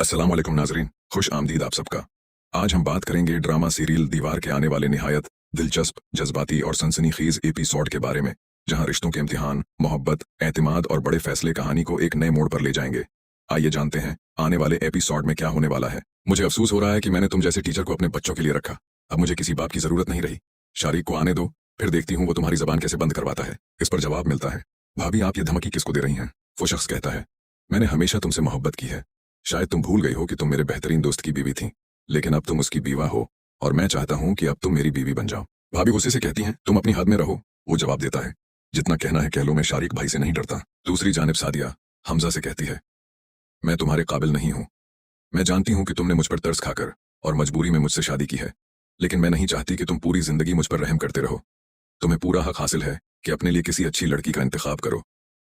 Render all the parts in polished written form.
अस्सलाम वालेकुम नाजरीन, खुश आमदीद आप सबका। आज हम बात करेंगे ड्रामा सीरियल दीवार के आने वाले निहायत दिलचस्प, जज्बाती और सनसनीखेज एपिसोड के बारे में, जहां रिश्तों के इम्तिहान, मोहब्बत, एतमाद और बड़े फैसले कहानी को एक नए मोड़ पर ले जाएंगे। आइए जानते हैं आने वाले एपिसोड में क्या होने वाला है। मुझे अफसोस हो रहा है कि मैंने तुम जैसे टीचर को अपने बच्चों के लिए रखा। अब मुझे किसी बाप की जरूरत नहीं रही। शारिक को आने दो, फिर देखती हूँ वो तुम्हारी जबान कैसे बंद करवाता है। इस पर जवाब मिलता है, भाभी आप ये धमकी किसको दे रही हैं? वो शख्स कहता है, मैंने हमेशा तुमसे मोहब्बत की है। शायद तुम भूल गई हो कि तुम मेरे बेहतरीन दोस्त की बीवी थी, लेकिन अब तुम उसकी बीवा हो और मैं चाहता हूं कि अब तुम मेरी बीवी बन जाओ। भाभी गुस्से से कहती हैं, तुम अपनी हद में रहो। वो जवाब देता है, जितना कहना है कह लो, मैं शारिक भाई से नहीं डरता। दूसरी जानिब सादिया हमजा से कहती है, मैं तुम्हारे काबिल नहीं हूं। मैं जानती हूं कि तुमने मुझ पर तरस खाकर और मजबूरी में मुझसे शादी की है, लेकिन मैं नहीं चाहती कि तुम पूरी जिंदगी मुझ पर रहम करते रहो। तुम्हें पूरा हक हासिल है कि अपने लिए किसी अच्छी लड़की का इंतखाब करो,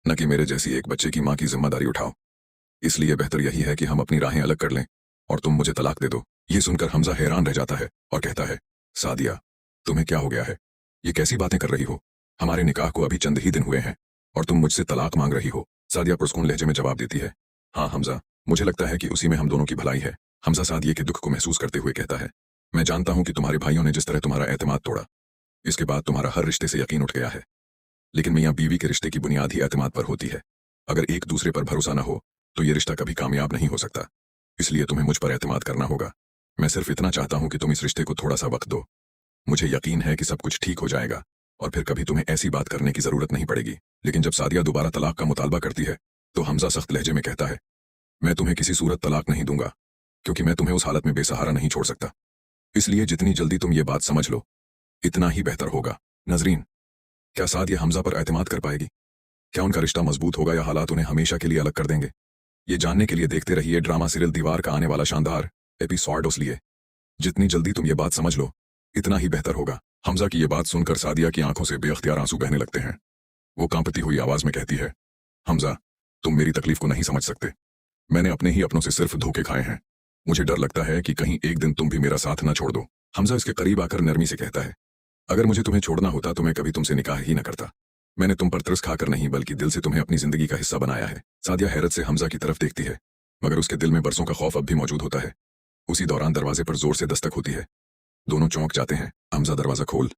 न कि मेरे जैसी एक बच्चे की माँ की जिम्मेदारी उठाओ। इसलिए बेहतर यही है कि हम अपनी राहें अलग कर लें और तुम मुझे तलाक दे दो। ये सुनकर हमजा हैरान रह जाता है और कहता है, सादिया तुम्हें क्या हो गया है? ये कैसी बातें कर रही हो? हमारे निकाह को अभी चंद ही दिन हुए हैं और तुम मुझसे तलाक मांग रही हो। सादिया पुरस्कून लहजे में जवाब देती है, हाँ हमजा, मुझे लगता है कि उसी में हम दोनों की भलाई है। हमजा सादिया के दुख को महसूस करते हुए कहता है, मैं जानता हूं कि तुम्हारे भाइयों ने जिस तरह तुम्हारा एतमाद तोड़ा, इसके बाद तुम्हारा हर रिश्ते से यकीन उठ गया है। लेकिन मियाँ बीवी के रिश्ते की बुनियाद ही एतमाद पर होती है। अगर एक दूसरे पर भरोसा न हो तो ये रिश्ता कभी कामयाब नहीं हो सकता। इसलिए तुम्हें मुझ पर एतमाद करना होगा। मैं सिर्फ इतना चाहता हूं कि तुम इस रिश्ते को थोड़ा सा वक्त दो। मुझे यकीन है कि सब कुछ ठीक हो जाएगा और फिर कभी तुम्हें ऐसी बात करने की जरूरत नहीं पड़ेगी। लेकिन जब सादिया दोबारा तलाक का मुतालबा करती है तो हमजा सख्त लहजे में कहता है, मैं तुम्हें किसी सूरत तलाक नहीं दूंगा, क्योंकि मैं तुम्हें उस हालत में बेसहारा नहीं छोड़ सकता। इसलिए जितनी जल्दी तुम ये बात समझ लो, इतना ही बेहतर होगा। नजरीन, क्या सादिया हमजा पर एतमाद कर पाएगी? क्या उनका रिश्ता मजबूत होगा या हालात उन्हें हमेशा के लिए अलग कर देंगे? ये जानने के लिए देखते रहिए ड्रामा सीरियल दीवार का आने वाला शानदार एपिसोड। उसलिए जितनी जल्दी तुम ये बात समझ लो, इतना ही बेहतर होगा। हमजा की ये बात सुनकर सादिया की आंखों से बेअख्तियार आंसू बहने लगते हैं। वो कांपती हुई आवाज में कहती है, हमजा तुम मेरी तकलीफ को नहीं समझ सकते। मैंने अपने ही अपनों से सिर्फ धोखे खाए हैं। मुझे डर लगता है कि कहीं एक दिन तुम भी मेरा साथ न छोड़ दो। हमजा इसके करीब आकर नरमी से कहता है, अगर मुझे तुम्हें छोड़ना होता तो मैं कभी तुमसे निकाह ही न करता। मैंने तुम पर तरस खाकर नहीं बल्कि दिल से तुम्हें अपनी जिंदगी का हिस्सा बनाया है। सादिया हैरत से हमजा की तरफ देखती है, मगर उसके दिल में बरसों का खौफ अब भी मौजूद होता है। उसी दौरान दरवाजे पर जोर से दस्तक होती है। दोनों चौंक जाते हैं। हमजा दरवाजा खोल